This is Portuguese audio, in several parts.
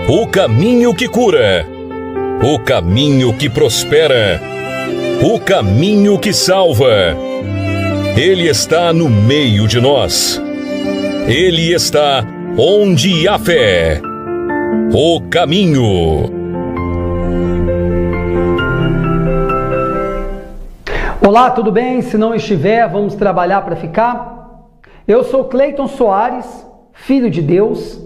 O caminho que cura, o caminho que prospera, o caminho que salva. Ele está no meio de nós. Ele está onde há fé. O caminho. Olá, tudo bem? Se não estiver, vamos trabalhar para ficar? Eu sou Cleiton Soares, filho de Deus,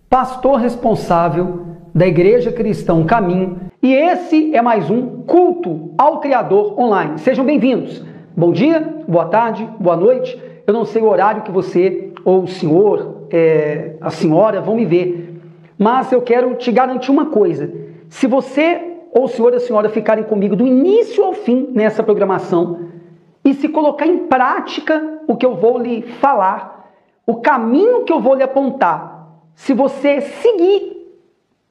pastor responsável da Igreja Cristã Caminho, e esse é mais um Culto ao Criador Online. Sejam bem-vindos. Bom dia, boa tarde, boa noite. Eu não sei o horário que você ou o senhor, a senhora vão me ver, mas eu quero te garantir uma coisa. Se você ou o senhor e a senhora ficarem comigo do início ao fim nessa programação e se colocar em prática o que eu vou lhe falar, o caminho que eu vou lhe apontar, se você seguir,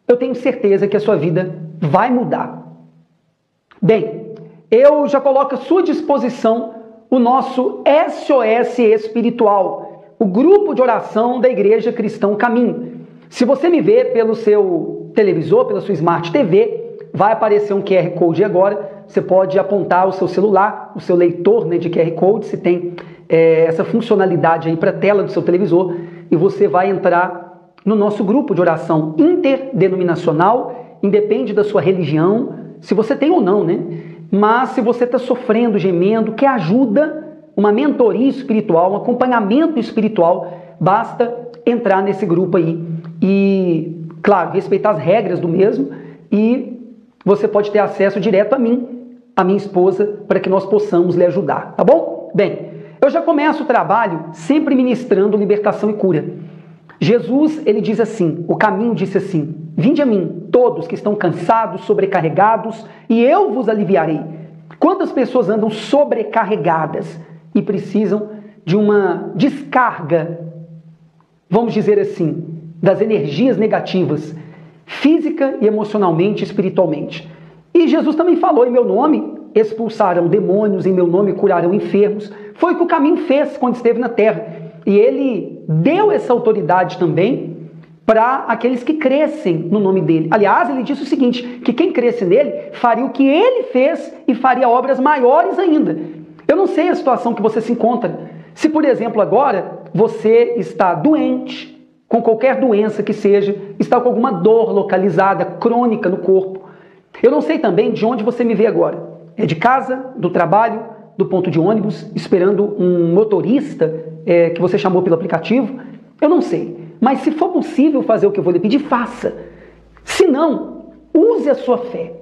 eu tenho certeza que a sua vida vai mudar. Bem, eu já coloco à sua disposição o nosso SOS Espiritual, o grupo de oração da Igreja Cristã Caminho. Se você me vê pelo seu televisor, pela sua Smart TV, vai aparecer um QR Code agora. Você pode apontar o seu celular, o seu leitor, né, de QR Code, se tem essa funcionalidade aí para a tela do seu televisor, e você vai entrar no nosso grupo de oração interdenominacional. Independe da sua religião, se você tem ou não, né? Mas se você está sofrendo, gemendo, quer ajuda, uma mentoria espiritual, um acompanhamento espiritual, basta entrar nesse grupo aí e, claro, respeitar as regras do mesmo, e você pode ter acesso direto a mim, a minha esposa, para que nós possamos lhe ajudar, tá bom? Bem, eu já começo o trabalho sempre ministrando libertação e cura. Jesus, ele diz assim, o caminho disse assim: vinde a mim, todos que estão cansados, sobrecarregados, e eu vos aliviarei. Quantas pessoas andam sobrecarregadas e precisam de uma descarga, vamos dizer assim, das energias negativas, física e emocionalmente, espiritualmente. E Jesus também falou: em meu nome expulsarão demônios, em meu nome curarão enfermos. Foi o que o caminho fez quando esteve na terra. E ele deu essa autoridade também para aqueles que crescem no nome dele. Aliás, ele disse o seguinte, que quem cresce nele faria o que ele fez e faria obras maiores ainda. Eu não sei a situação que você se encontra. Se, por exemplo, agora você está doente, com qualquer doença que seja, está com alguma dor localizada, crônica no corpo. Eu não sei também de onde você me vê agora. É de casa, do trabalho, do ponto de ônibus, esperando um motorista que você chamou pelo aplicativo? Eu não sei. Mas se for possível fazer o que eu vou lhe pedir, faça. Se não, use a sua fé.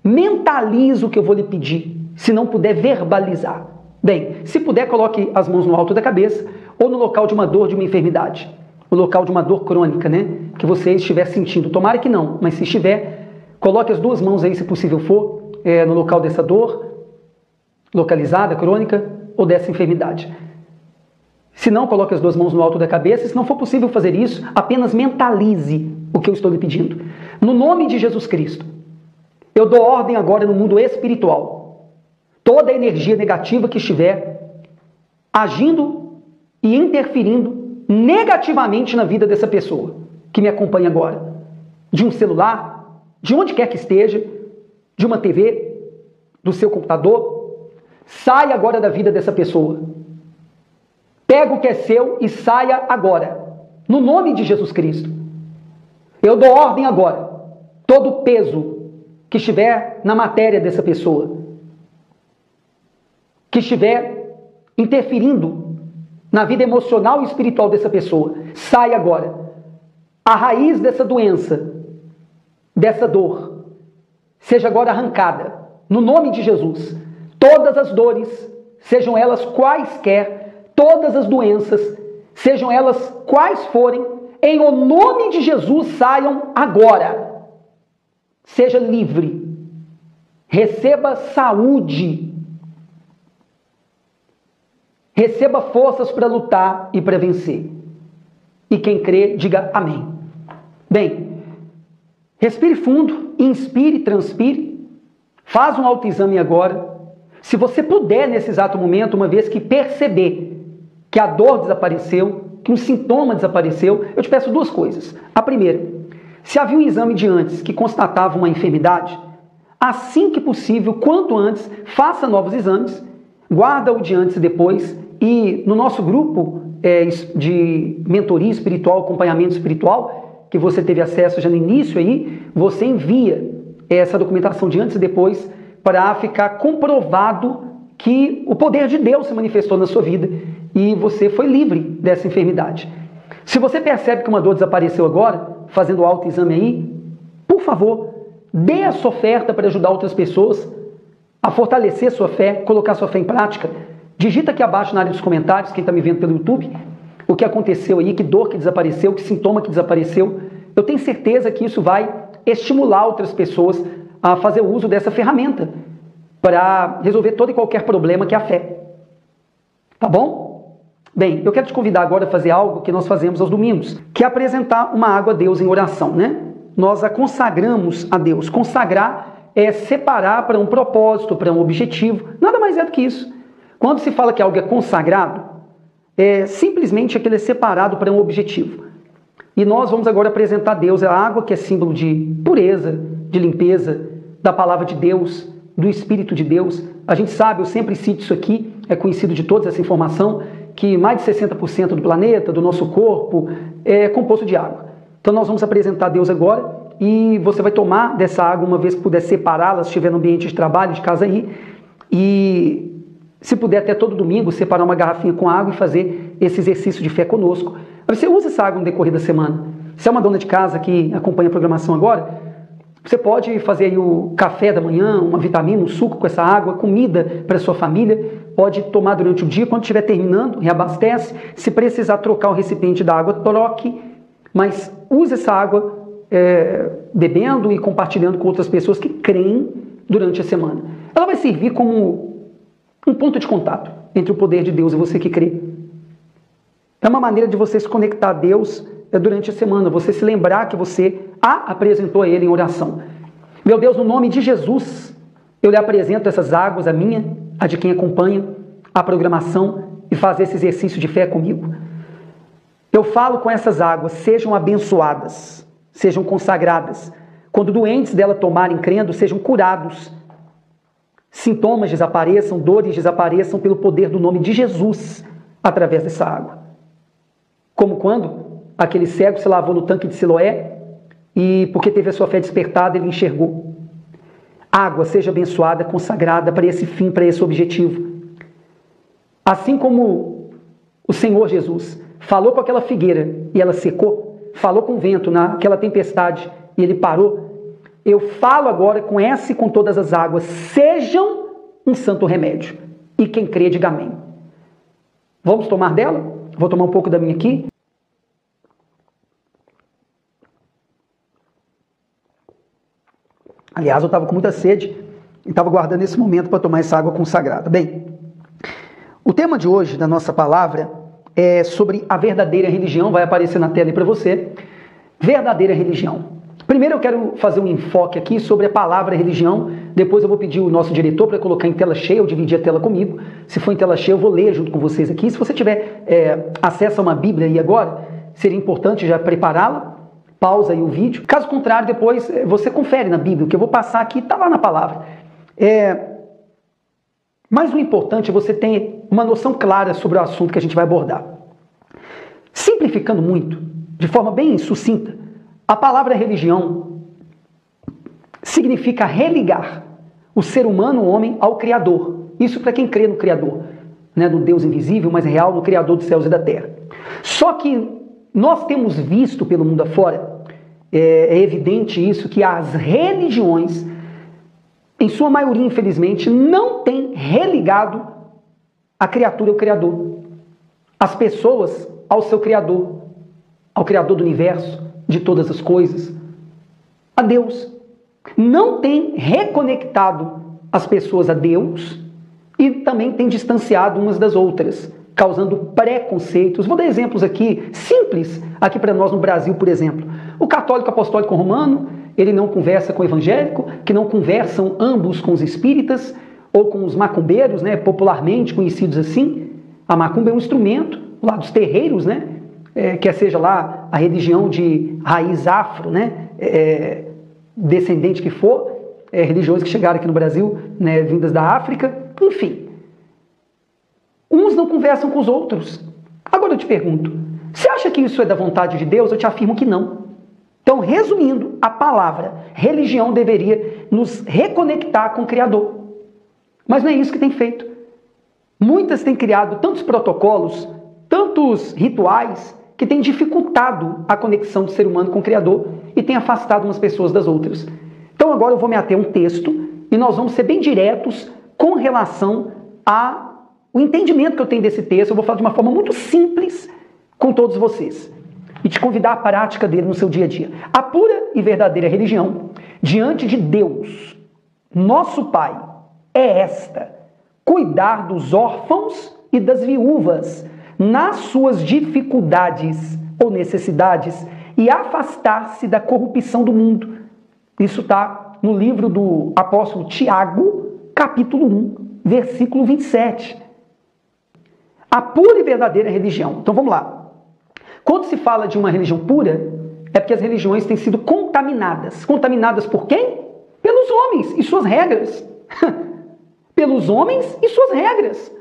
Mentalize o que eu vou lhe pedir, se não puder verbalizar. Bem, se puder, coloque as mãos no alto da cabeça ou no local de uma dor, de uma enfermidade. O local de uma dor crônica, né? Que você estiver sentindo. Tomara que não, mas se estiver, coloque as duas mãos aí, se possível for, no local dessa dor localizada, crônica, ou dessa enfermidade. Se não, coloque as duas mãos no alto da cabeça. Se não for possível fazer isso, apenas mentalize o que eu estou lhe pedindo. No nome de Jesus Cristo, eu dou ordem agora no mundo espiritual. Toda a energia negativa que estiver agindo e interferindo negativamente na vida dessa pessoa que me acompanha agora, de um celular, de onde quer que esteja, de uma TV, do seu computador, saia agora da vida dessa pessoa. Pega o que é seu e saia agora, no nome de Jesus Cristo. Eu dou ordem agora, todo o peso que estiver na matéria dessa pessoa, que estiver interferindo na vida emocional e espiritual dessa pessoa, sai agora. A raiz dessa doença, dessa dor, seja agora arrancada, no nome de Jesus. Todas as dores, sejam elas quaisquer, todas as doenças, sejam elas quais forem, em o nome de Jesus, saiam agora. Seja livre. Receba saúde. Receba forças para lutar e para vencer. E quem crê, diga amém. Bem, respire fundo, inspire, transpire. Faz um autoexame agora. Se você puder, nesse exato momento, uma vez que perceber que a dor desapareceu, que um sintoma desapareceu, eu te peço duas coisas. A primeira, Se havia um exame de antes que constatava uma enfermidade, assim que possível, quanto antes, faça novos exames, guarda o de antes e depois, e no nosso grupo de mentoria espiritual, acompanhamento espiritual, que você teve acesso já no início aí, você envia essa documentação de antes e depois para ficar comprovado que o poder de Deus se manifestou na sua vida e você foi livre dessa enfermidade. Se você percebe que uma dor desapareceu agora, fazendo o autoexame aí, por favor, dê a sua oferta para ajudar outras pessoas a fortalecer sua fé, colocar sua fé em prática. Digita aqui abaixo na área dos comentários, quem está me vendo pelo YouTube, o que aconteceu aí, que dor que desapareceu, que sintoma que desapareceu. Eu tenho certeza que isso vai estimular outras pessoas a fazer uso dessa ferramenta para resolver todo e qualquer problema que é a fé. Tá bom? Bem, eu quero te convidar agora a fazer algo que nós fazemos aos domingos, que é apresentar uma água a Deus em oração, né? Nós a consagramos a Deus. Consagrar é separar para um propósito, para um objetivo. Nada mais é do que isso. Quando se fala que algo é consagrado, é simplesmente aquele é separado para um objetivo. E nós vamos agora apresentar a Deus a água que é símbolo de pureza, de limpeza, da palavra de Deus, do Espírito de Deus. A gente sabe, eu sempre cito isso aqui, é conhecido de todos essa informação, que mais de 60% do planeta, do nosso corpo, é composto de água. Então nós vamos apresentar a Deus agora e você vai tomar dessa água uma vez que puder separá-la, se estiver no ambiente de trabalho, de casa aí, e se puder até todo domingo separar uma garrafinha com água e fazer esse exercício de fé conosco. Você usa essa água no decorrer da semana. Se é uma dona de casa que acompanha a programação agora, você pode fazer aí o café da manhã, uma vitamina, um suco com essa água, comida para a sua família, pode tomar durante o dia, quando estiver terminando, reabastece. Se precisar trocar o recipiente da água, troque, mas use essa água bebendo e compartilhando com outras pessoas que creem durante a semana. Ela vai servir como um ponto de contato entre o poder de Deus e você que crê. É uma maneira de você se conectar a Deus durante a semana, você se lembrar que você apresentou a Ele em oração. Meu Deus, no nome de Jesus, eu lhe apresento essas águas, a minha, a de quem acompanha a programação e faz esse exercício de fé comigo. Eu falo com essas águas, sejam abençoadas, sejam consagradas. Quando doentes dela tomarem crendo, sejam curados. Sintomas desapareçam, dores desapareçam pelo poder do nome de Jesus através dessa água. Como quando aquele cego se lavou no tanque de Siloé e, porque teve a sua fé despertada, ele enxergou. Água seja abençoada, consagrada para esse fim, para esse objetivo. Assim como o Senhor Jesus falou com aquela figueira e ela secou, falou com o vento naquela tempestade e ele parou, eu falo agora com essa e com todas as águas, sejam um santo remédio. E quem crê, diga amém. Vamos tomar dela? Vou tomar um pouco da minha aqui. Aliás, eu estava com muita sede e estava guardando esse momento para tomar essa água consagrada. Bem, o tema de hoje da nossa palavra é sobre a verdadeira religião. Vai aparecer na tela aí para você. Verdadeira religião. Primeiro eu quero fazer um enfoque aqui sobre a palavra religião, depois eu vou pedir o nosso diretor para colocar em tela cheia, ou dividir a tela comigo. Se for em tela cheia eu vou ler junto com vocês aqui. Se você tiver acesso a uma Bíblia aí agora, seria importante já prepará-la, pausa aí o vídeo. Caso contrário, depois você confere na Bíblia, o que eu vou passar aqui está lá na palavra. Mas o importante é você ter uma noção clara sobre o assunto que a gente vai abordar. Simplificando muito, de forma bem sucinta, a palavra religião significa religar o ser humano, o homem, ao Criador. Isso para quem crê no Criador, né? No Deus invisível, mas real, no Criador dos céus e da terra. Só que nós temos visto pelo mundo afora, é evidente isso, que as religiões, em sua maioria, infelizmente, não têm religado a criatura ao Criador. As pessoas ao seu Criador, ao Criador do universo, de todas as coisas, a Deus. Não tem reconectado as pessoas a Deus e também tem distanciado umas das outras, causando preconceitos. Vou dar exemplos aqui, simples, aqui para nós no Brasil, por exemplo. O católico apostólico romano, ele não conversa com o evangélico, que não conversam ambos com os espíritas ou com os macumbeiros, né, popularmente conhecidos assim. A macumba é um instrumento lá dos terreiros, né? Quer seja lá a religião de raiz afro, né? descendente que for, religiões que chegaram aqui no Brasil, né, vindas da África, enfim. Uns não conversam com os outros. Agora eu te pergunto, você acha que isso é da vontade de Deus? Eu te afirmo que não. Então, resumindo, a palavra religião deveria nos reconectar com o Criador. Mas não é isso que tem feito. Muitas têm criado tantos protocolos, tantos rituais, que têm dificultado a conexão do ser humano com o Criador e têm afastado umas pessoas das outras. Então agora eu vou me ater a um texto e nós vamos ser bem diretos com relação ao entendimento que eu tenho desse texto. Eu vou falar de uma forma muito simples com todos vocês e te convidar à prática dele no seu dia a dia. A pura e verdadeira religião diante de Deus, nosso Pai, é esta: cuidar dos órfãos e das viúvas nas suas dificuldades ou necessidades e afastar-se da corrupção do mundo. Isso está no livro do apóstolo Tiago, capítulo 1, versículo 27. A pura e verdadeira religião. Então vamos lá. Quando se fala de uma religião pura, é porque as religiões têm sido contaminadas. Contaminadas por quem? Pelos homens e suas regras. Pelos homens e suas regras.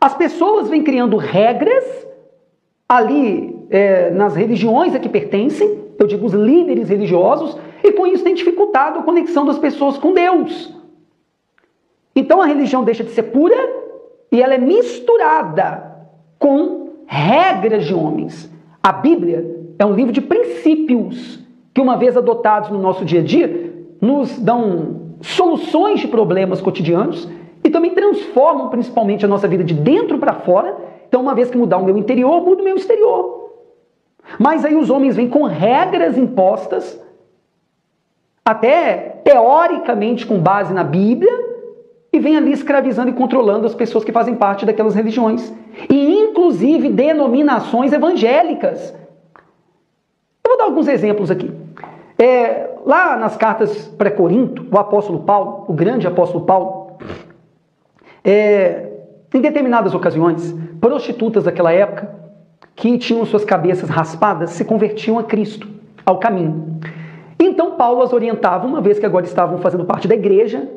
As pessoas vêm criando regras ali nas religiões a que pertencem, eu digo os líderes religiosos, e com isso tem dificultado a conexão das pessoas com Deus. Então a religião deixa de ser pura e ela é misturada com regras de homens. A Bíblia é um livro de princípios que, uma vez adotados no nosso dia a dia, nos dão soluções de problemas cotidianos e também transformam principalmente a nossa vida de dentro para fora. Então, uma vez que mudar o meu interior, muda o meu exterior. Mas aí os homens vêm com regras impostas, até teoricamente com base na Bíblia, e vêm ali escravizando e controlando as pessoas que fazem parte daquelas religiões. E inclusive denominações evangélicas. Eu vou dar alguns exemplos aqui. Lá nas cartas para Corinto, o apóstolo Paulo, o grande apóstolo Paulo, em determinadas ocasiões, prostitutas daquela época, que tinham suas cabeças raspadas, se convertiam a Cristo, ao caminho. Então Paulo as orientava, uma vez que agora estavam fazendo parte da igreja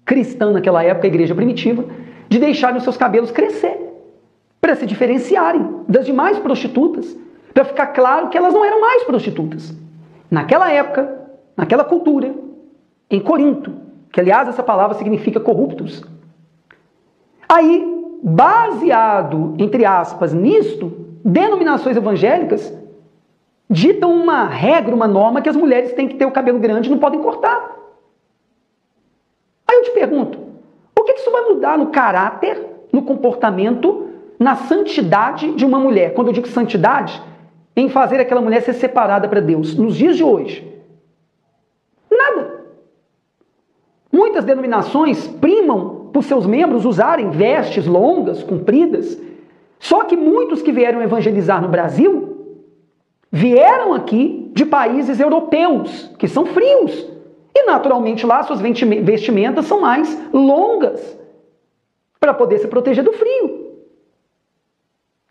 cristã naquela época, a igreja primitiva, de deixarem os seus cabelos crescer, para se diferenciarem das demais prostitutas, para ficar claro que elas não eram mais prostitutas. Naquela época, naquela cultura, em Corinto, que aliás essa palavra significa corruptos. Aí, baseado, entre aspas, nisto, denominações evangélicas ditam uma regra, uma norma que as mulheres têm que ter o cabelo grande e não podem cortar. Aí eu te pergunto, o que isso vai mudar no caráter, no comportamento, na santidade de uma mulher? Quando eu digo santidade, em fazer aquela mulher ser separada para Deus, nos dias de hoje. Nada. Muitas denominações primam por seus membros usarem vestes longas, compridas. Só que muitos que vieram evangelizar no Brasil vieram aqui de países europeus, que são frios. E naturalmente lá suas vestimentas são mais longas, para poder se proteger do frio.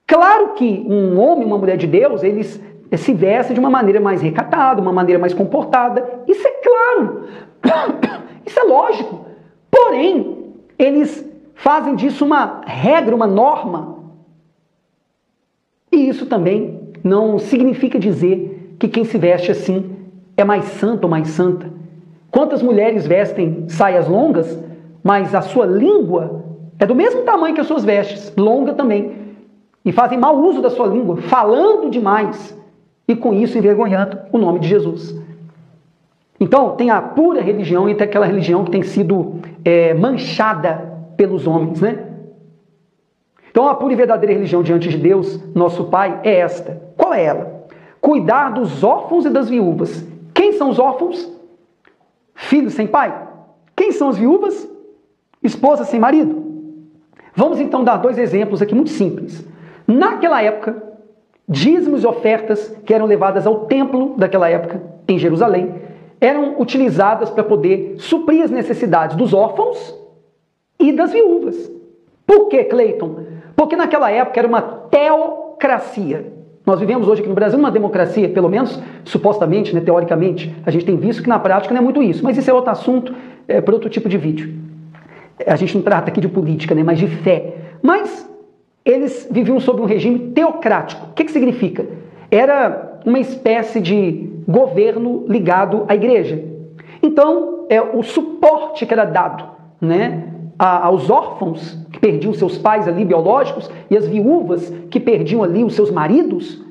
Claro que um homem, uma mulher de Deus, eles se vestem de uma maneira mais recatada, uma maneira mais comportada. Isso é claro. Isso é lógico. Porém, eles fazem disso uma regra, uma norma. E isso também não significa dizer que quem se veste assim é mais santo ou mais santa. Quantas mulheres vestem saias longas, mas a sua língua é do mesmo tamanho que as suas vestes, longa também. E fazem mau uso da sua língua, falando demais, e com isso envergonhando o nome de Jesus. Então, tem a pura religião e tem aquela religião que tem sido manchada pelos homens, né? Então, a pura e verdadeira religião diante de Deus, nosso Pai, é esta. Qual é ela? Cuidar dos órfãos e das viúvas. Quem são os órfãos? Filhos sem pai. Quem são as viúvas? Esposas sem marido. Vamos então dar dois exemplos aqui muito simples. Naquela época, dízimos e ofertas que eram levadas ao templo daquela época, em Jerusalém, eram utilizadas para poder suprir as necessidades dos órfãos e das viúvas. Por que, Cleiton? Porque naquela época era uma teocracia. Nós vivemos hoje aqui no Brasil numa democracia, pelo menos supostamente, né, teoricamente, a gente tem visto que na prática não é muito isso. Mas isso é outro assunto, para outro tipo de vídeo. A gente não trata aqui de política, né, mas de fé. Mas eles viviam sob um regime teocrático. O que significa? Era uma espécie de governo ligado à igreja. Então, o suporte que era dado, né, aos órfãos que perdiam seus pais ali biológicos e as viúvas que perdiam ali os seus maridos,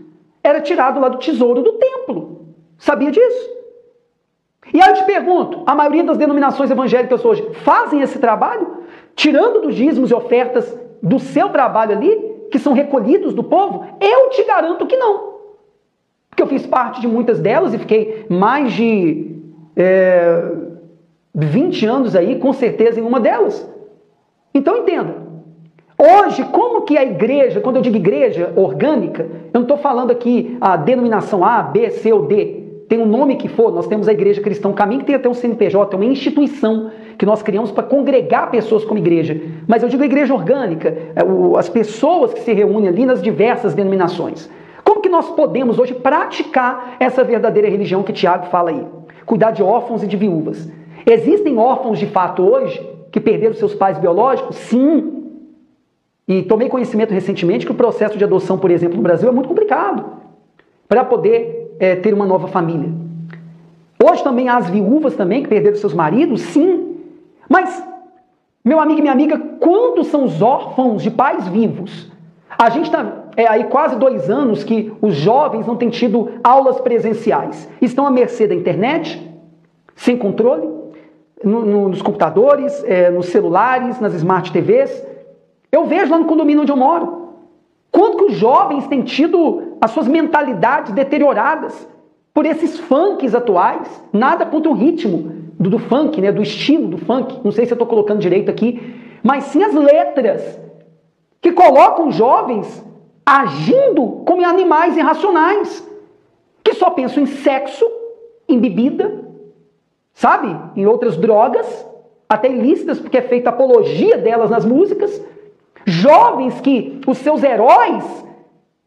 era tirado lá do tesouro do templo. Sabia disso? E aí eu te pergunto, a maioria das denominações evangélicas hoje fazem esse trabalho? Tirando dos dízimos e ofertas do seu trabalho ali, que são recolhidos do povo? Eu te garanto que não. Porque eu fiz parte de muitas delas e fiquei mais de 20 anos aí, com certeza, em uma delas. Então entenda, hoje, como que a igreja, quando eu digo igreja orgânica, eu não estou falando aqui a denominação A, B, C ou D, tem um nome que for, nós temos a Igreja Cristã Caminho, que tem até um CNPJ, é uma instituição que nós criamos para congregar pessoas como igreja. Mas eu digo igreja orgânica, as pessoas que se reúnem ali nas diversas denominações. Como que nós podemos hoje praticar essa verdadeira religião que Tiago fala aí? Cuidar de órfãos e de viúvas. Existem órfãos de fato hoje que perderam seus pais biológicos? Sim. E tomei conhecimento recentemente que o processo de adoção, por exemplo, no Brasil é muito complicado para poder ter uma nova família. Hoje também há as viúvas também que perderam seus maridos? Sim. Mas, meu amigo e minha amiga, quantos são os órfãos de pais vivos? A gente está aí quase 2 anos que os jovens não têm tido aulas presenciais. Estão à mercê da internet, sem controle, nos computadores, nos celulares, nas smart TVs. Eu vejo lá no condomínio onde eu moro. Quanto que os jovens têm tido as suas mentalidades deterioradas por esses funks atuais? Nada contra o ritmo do funk, né, do estilo do funk. Não sei se eu estou colocando direito aqui. Mas sim as letras que colocam jovens agindo como animais irracionais. Que só pensam em sexo, em bebida, sabe? Em outras drogas, até ilícitas, porque é feita apologia delas nas músicas. Jovens que os seus heróis,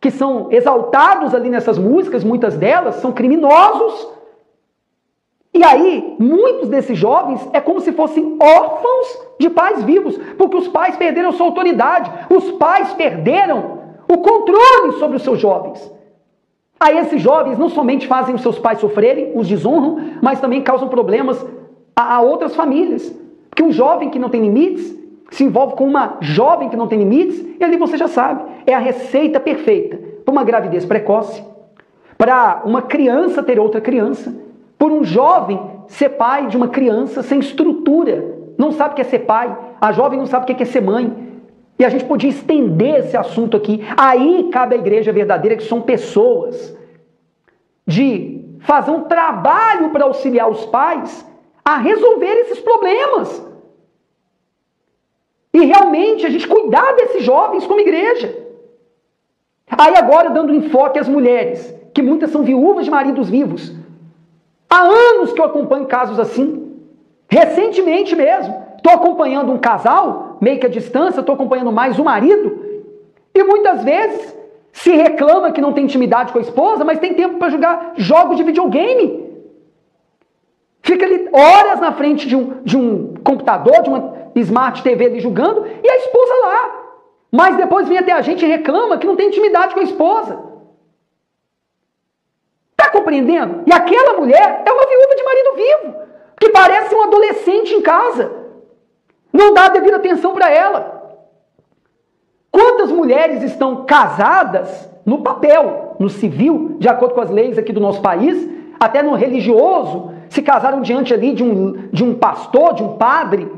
que são exaltados ali nessas músicas, muitas delas, são criminosos. E aí, muitos desses jovens é como se fossem órfãos de pais vivos, porque os pais perderam sua autoridade, os pais perderam o controle sobre os seus jovens. Aí esses jovens não somente fazem os seus pais sofrerem, os desonram, mas também causam problemas a outras famílias. Porque um jovem que não tem limites se envolve com uma jovem que não tem limites, e ali você já sabe, é a receita perfeita para uma gravidez precoce, para uma criança ter outra criança, por um jovem ser pai de uma criança sem estrutura, não sabe o que é ser pai, a jovem não sabe o que é ser mãe. E a gente podia estender esse assunto aqui. Aí cabe à igreja verdadeira, que são pessoas, de fazer um trabalho para auxiliar os pais a resolver esses problemas. E realmente a gente cuidar desses jovens como igreja. Aí agora dando enfoque às mulheres, que muitas são viúvas de maridos vivos. Há anos que eu acompanho casos assim. Recentemente mesmo. Estou acompanhando um casal, meio que à distância, estou acompanhando mais o marido. E muitas vezes se reclama que não tem intimidade com a esposa, mas tem tempo para jogar jogos de videogame. Fica ali horas na frente de um computador, de uma Smart TV ali jogando, e a esposa lá. Mas depois vem até a gente e reclama que não tem intimidade com a esposa. Está compreendendo? E aquela mulher é uma viúva de marido vivo, que parece um adolescente em casa. Não dá a devida atenção para ela. Quantas mulheres estão casadas no papel, no civil, de acordo com as leis aqui do nosso país, até no religioso, se casaram diante ali de um pastor, de um padre,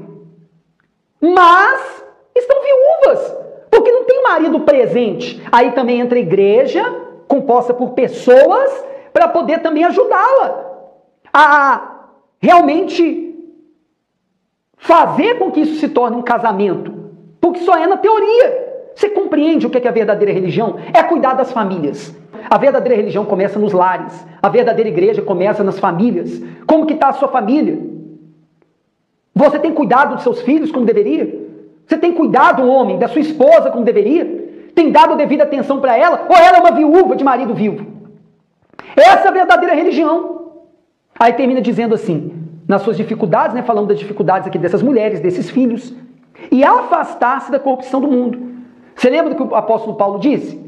mas estão viúvas, porque não tem marido presente. Aí também entra a igreja, composta por pessoas, para poder também ajudá-la a realmente fazer com que isso se torne um casamento, porque só é na teoria. Você compreende o que é a verdadeira religião? É cuidar das famílias. A verdadeira religião começa nos lares, a verdadeira igreja começa nas famílias. Como que está a sua família? Você tem cuidado dos seus filhos como deveria? Você tem cuidado, homem, da sua esposa como deveria? Tem dado a devida atenção para ela? Ou ela é uma viúva de marido vivo? Essa é a verdadeira religião. Aí termina dizendo assim, nas suas dificuldades, né, falando das dificuldades aqui dessas mulheres, desses filhos, e afastar-se da corrupção do mundo. Você lembra do que o apóstolo Paulo disse?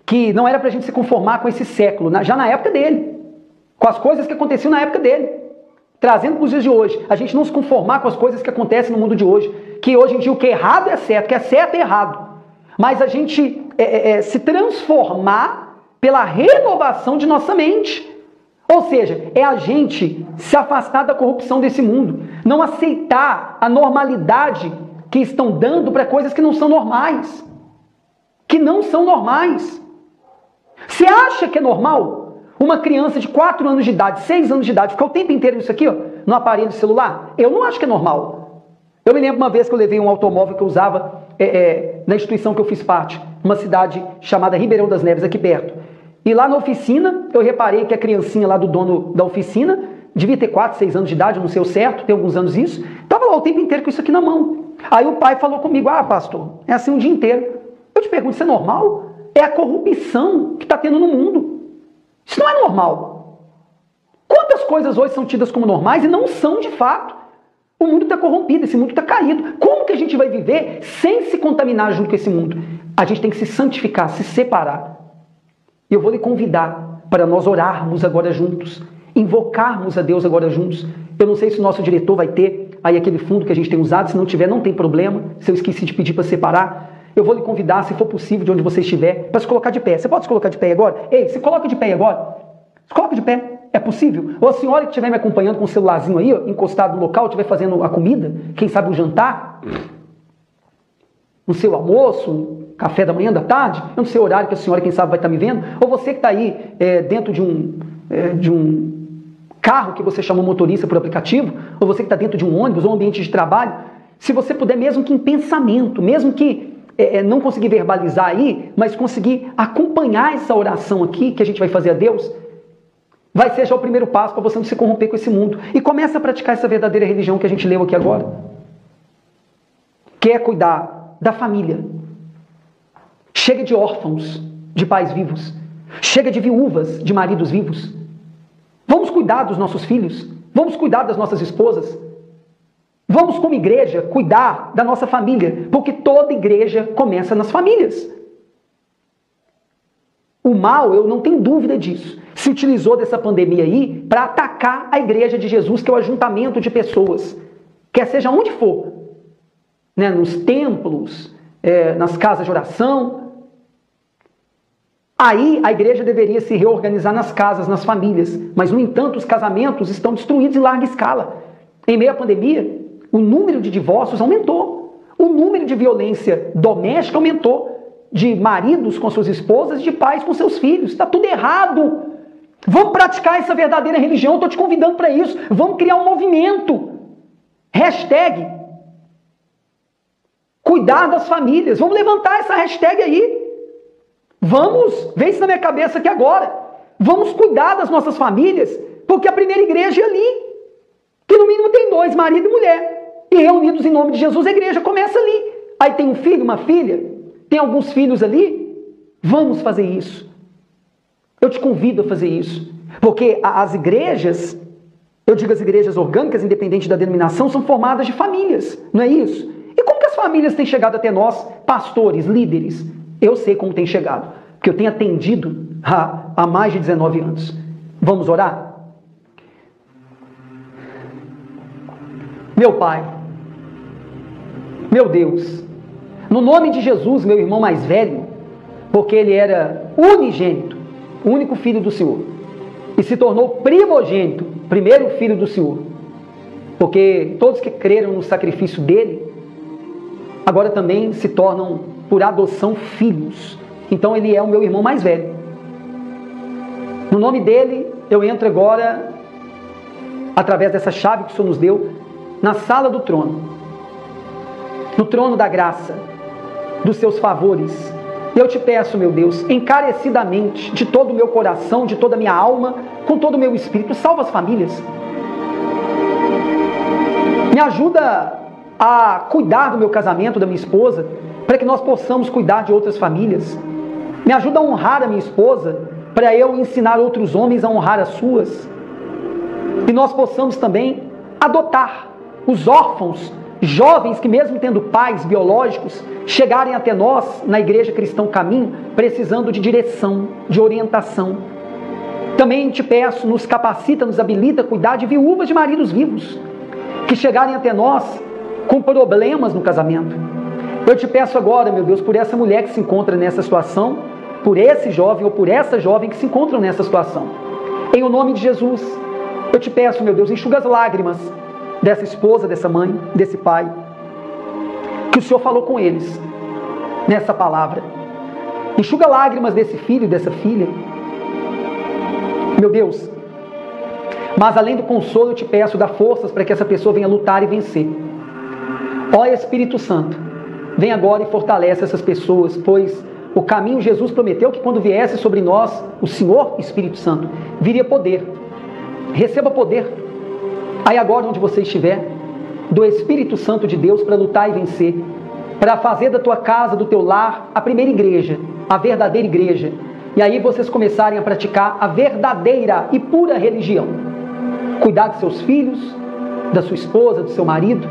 Que não era para a gente se conformar com esse século, já na época dele, com as coisas que aconteciam na época dele, trazendo para os dias de hoje. A gente não se conformar com as coisas que acontecem no mundo de hoje, que hoje em dia o que é errado é certo, o que é certo é errado. Mas a gente se transformar pela renovação de nossa mente. Ou seja, é a gente se afastar da corrupção desse mundo, não aceitar a normalidade que estão dando para coisas que não são normais. Que não são normais. Você acha que é normal uma criança de 4 anos de idade, 6 anos de idade, ficar o tempo inteiro nisso aqui, ó, no aparelho celular? Eu não acho que é normal. Eu me lembro uma vez que eu levei um automóvel que eu usava na instituição que eu fiz parte, numa cidade chamada Ribeirão das Neves, aqui perto. E lá na oficina, eu reparei que a criancinha lá do dono da oficina, devia ter 4, 6 anos de idade, eu não sei o certo, tem alguns anos isso, estava lá o tempo inteiro com isso aqui na mão. Aí o pai falou comigo, pastor, é assim o dia inteiro. Eu te pergunto, isso é normal? É a corrupção que está tendo no mundo. Isso não é normal. Quantas coisas hoje são tidas como normais e não são de fato? O mundo está corrompido, esse mundo está caído. Como que a gente vai viver sem se contaminar junto com esse mundo? A gente tem que se santificar, se separar. E eu vou lhe convidar para nós orarmos agora juntos, invocarmos a Deus agora juntos. Eu não sei se o nosso diretor vai ter aí aquele fundo que a gente tem usado, se não tiver, não tem problema, se eu esqueci de pedir para separar. Eu vou lhe convidar, se for possível, de onde você estiver, para se colocar de pé. Você pode se colocar de pé agora? Ei, se coloca de pé agora. Se coloca de pé. É possível? Ou a senhora que estiver me acompanhando com o celularzinho aí, ó, encostado no local, estiver fazendo a comida, quem sabe um jantar, no seu almoço, um café da manhã, da tarde, eu não sei o horário que a senhora, quem sabe, vai estar me vendo, ou você que está aí dentro de um carro que você chamou motorista por aplicativo, ou você que está dentro de um ônibus ou um ambiente de trabalho, se você puder, mesmo que em pensamento, mesmo que não conseguir verbalizar aí, mas conseguir acompanhar essa oração aqui que a gente vai fazer a Deus, vai ser já o primeiro passo para você não se corromper com esse mundo. E começa a praticar essa verdadeira religião que a gente leu aqui agora. Que é cuidar da família. Chega de órfãos, de pais vivos. Chega de viúvas, de maridos vivos. Vamos cuidar dos nossos filhos. Vamos cuidar das nossas esposas. Vamos, como igreja, cuidar da nossa família, porque toda igreja começa nas famílias. O mal, eu não tenho dúvida disso, se utilizou dessa pandemia aí para atacar a igreja de Jesus, que é o ajuntamento de pessoas, quer seja onde for, né, nos templos, nas casas de oração. Aí a igreja deveria se reorganizar nas casas, nas famílias, mas, no entanto, os casamentos estão destruídos em larga escala. Em meio à pandemia, o número de divórcios aumentou. O número de violência doméstica aumentou. De maridos com suas esposas, de pais com seus filhos. Está tudo errado. Vamos praticar essa verdadeira religião. Estou te convidando para isso. Vamos criar um movimento. Hashtag cuidar das famílias. Vamos levantar essa hashtag aí. Vamos, vem isso na minha cabeça aqui agora. Vamos cuidar das nossas famílias, porque a primeira igreja é ali. Que no mínimo tem 2, marido e mulher. E reunidos em nome de Jesus, a igreja começa ali. Aí tem um filho, uma filha, tem alguns filhos ali. Vamos fazer isso. Eu te convido a fazer isso. Porque as igrejas, eu digo as igrejas orgânicas, independente da denominação, são formadas de famílias, não é isso? E como que as famílias têm chegado até nós, pastores, líderes? Eu sei como tem chegado, porque eu tenho atendido há mais de 19 anos. Vamos orar? Meu Pai, meu Deus, no nome de Jesus, meu irmão mais velho, porque ele era unigênito, o único filho do Senhor, e se tornou primogênito, primeiro filho do Senhor, porque todos que creram no sacrifício dele, agora também se tornam, por adoção, filhos. Então ele é o meu irmão mais velho. No nome dele, eu entro agora, através dessa chave que o Senhor nos deu, na sala do trono, no trono da graça, dos seus favores. Eu te peço, meu Deus, encarecidamente, de todo o meu coração, de toda a minha alma, com todo o meu espírito, salva as famílias. Me ajuda a cuidar do meu casamento, da minha esposa, para que nós possamos cuidar de outras famílias. Me ajuda a honrar a minha esposa, para eu ensinar outros homens a honrar as suas. E nós possamos também adotar os órfãos, jovens que mesmo tendo pais biológicos, chegarem até nós, na Igreja Cristã Caminho, precisando de direção, de orientação. Também te peço, nos capacita, nos habilita a cuidar de viúvas de maridos vivos, que chegarem até nós com problemas no casamento. Eu te peço agora, meu Deus, por essa mulher que se encontra nessa situação, por esse jovem ou por essa jovem que se encontram nessa situação. Em o nome de Jesus, eu te peço, meu Deus, enxuga as lágrimas dessa esposa, dessa mãe, desse pai, que o Senhor falou com eles nessa palavra. Enxuga lágrimas desse filho e dessa filha. Meu Deus, mas além do consolo, eu te peço, dá forças para que essa pessoa venha lutar e vencer. Ó Espírito Santo, vem agora e fortalece essas pessoas, pois o caminho, Jesus prometeu que quando viesse sobre nós o Senhor Espírito Santo, viria poder. Receba poder. Aí agora onde você estiver, do Espírito Santo de Deus para lutar e vencer, para fazer da tua casa, do teu lar, a primeira igreja, a verdadeira igreja. E aí vocês começarem a praticar a verdadeira e pura religião. Cuidar de seus filhos, da sua esposa, do seu marido,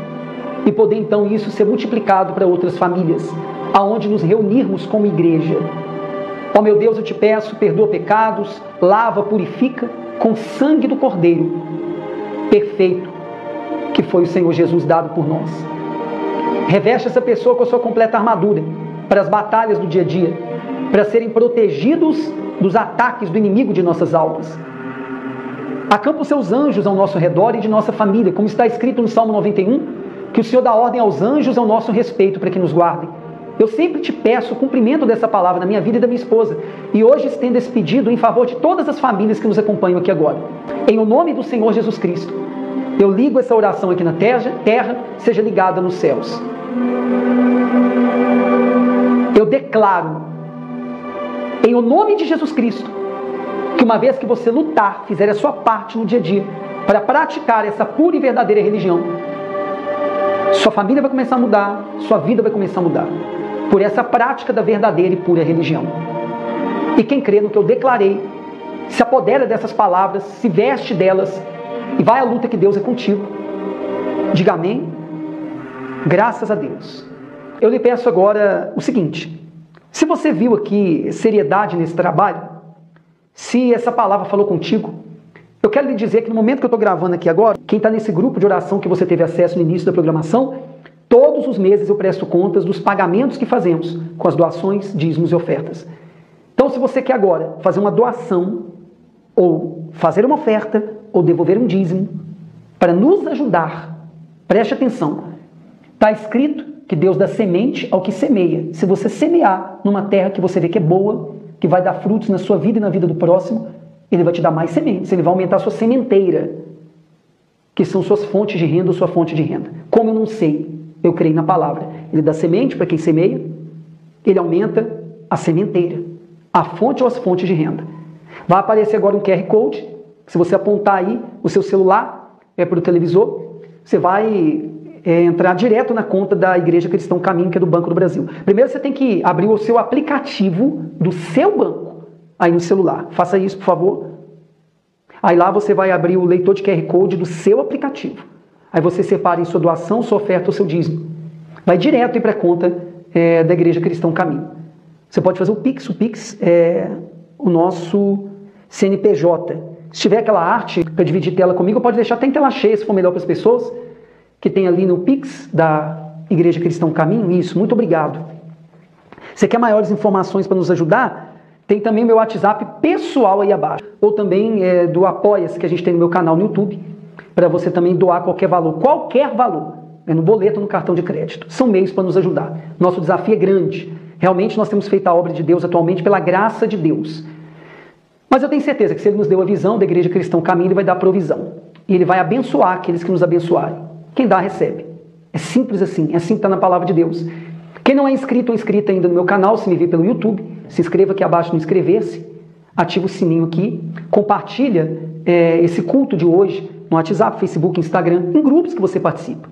e poder então isso ser multiplicado para outras famílias, aonde nos reunirmos como igreja. Ó meu Deus, eu te peço, perdoa pecados, lava, purifica com sangue do Cordeiro perfeito, que foi o Senhor Jesus dado por nós. Reveste essa pessoa com a sua completa armadura para as batalhas do dia a dia, para serem protegidos dos ataques do inimigo de nossas almas. Acampa os seus anjos ao nosso redor e de nossa família, como está escrito no Salmo 91, que o Senhor dá ordem aos anjos ao nosso respeito para que nos guardem. Eu sempre te peço o cumprimento dessa palavra na minha vida e da minha esposa. E hoje estendo esse pedido em favor de todas as famílias que nos acompanham aqui agora. Em o nome do Senhor Jesus Cristo, eu ligo essa oração aqui na terra, seja ligada nos céus. Eu declaro, em o nome de Jesus Cristo, que uma vez que você lutar, fizer a sua parte no dia a dia, para praticar essa pura e verdadeira religião, sua família vai começar a mudar, sua vida vai começar a mudar, por essa prática da verdadeira e pura religião. E quem crê no que eu declarei, se apodera dessas palavras, se veste delas, e vai à luta que Deus é contigo. Diga amém. Graças a Deus. Eu lhe peço agora o seguinte: se você viu aqui seriedade nesse trabalho, se essa palavra falou contigo, eu quero lhe dizer que no momento que eu estou gravando aqui agora, quem está nesse grupo de oração que você teve acesso no início da programação, todos os meses eu presto contas dos pagamentos que fazemos com as doações, dízimos e ofertas. Então, se você quer agora fazer uma doação, ou fazer uma oferta, ou devolver um dízimo, para nos ajudar, preste atenção, está escrito que Deus dá semente ao que semeia. Se você semear numa terra que você vê que é boa, que vai dar frutos na sua vida e na vida do próximo, Ele vai te dar mais sementes, Ele vai aumentar a sua sementeira, que são suas fontes de renda ou sua fonte de renda. Como eu não sei, eu creio na palavra. Ele dá semente para quem semeia, Ele aumenta a sementeira, a fonte ou as fontes de renda. Vai aparecer agora um QR Code, se você apontar aí o seu celular, para o televisor, você vai entrar direto na conta da Igreja Cristã Caminho, que é do Banco do Brasil. Primeiro você tem que abrir o seu aplicativo do seu banco, aí no celular. Faça isso, por favor. Aí lá você vai abrir o leitor de QR Code do seu aplicativo. Aí você separa em sua doação, sua oferta ou seu dízimo. Vai direto para a conta da Igreja Cristã Caminho. Você pode fazer o Pix é o nosso CNPJ. Se tiver aquela arte para dividir tela comigo, pode deixar até em tela cheia, se for melhor para as pessoas, que tem ali no Pix da Igreja Cristã Caminho. Isso, muito obrigado. Você quer maiores informações para nos ajudar? Tem também meu WhatsApp pessoal aí abaixo. Ou também do Apoia-se, que a gente tem no meu canal no YouTube, para você também doar qualquer valor. Qualquer valor. No boleto ou no cartão de crédito. São meios para nos ajudar. Nosso desafio é grande. Realmente nós temos feito a obra de Deus atualmente pela graça de Deus. Mas eu tenho certeza que se Ele nos deu a visão da Igreja Cristã Caminho, Ele vai dar provisão. E Ele vai abençoar aqueles que nos abençoarem. Quem dá, recebe. É simples assim. É assim que está na palavra de Deus. Quem não é inscrito ou inscrita ainda no meu canal, se me vê pelo YouTube, se inscreva aqui abaixo no inscrever-se, ativa o sininho aqui, compartilha esse culto de hoje no WhatsApp, Facebook, Instagram, em grupos que você participa.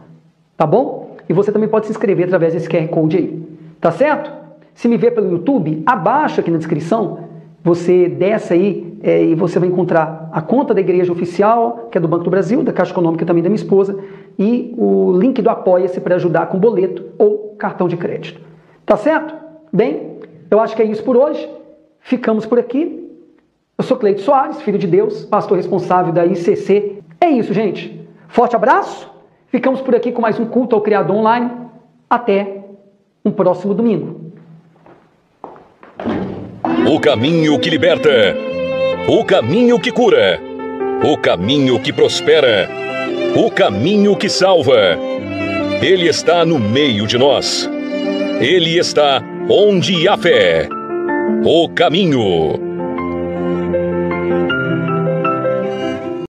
Tá bom? E você também pode se inscrever através desse QR Code aí. tá certo? Se me vê pelo YouTube, abaixo aqui na descrição, você desce aí e você vai encontrar a conta da igreja oficial, que é do Banco do Brasil, da Caixa Econômica também da minha esposa, e o link do Apoia-se para ajudar com boleto ou cartão de crédito. Tá certo? Bem, eu acho que é isso por hoje. Ficamos por aqui. Eu sou Cleiton Soares, filho de Deus, pastor responsável da ICC. É isso, gente. Forte abraço. Ficamos por aqui com mais um culto ao Criador Online. Até um próximo domingo. O caminho que liberta, o caminho que cura, o caminho que prospera, o caminho que salva. Ele está no meio de nós. Ele está onde há fé. O caminho.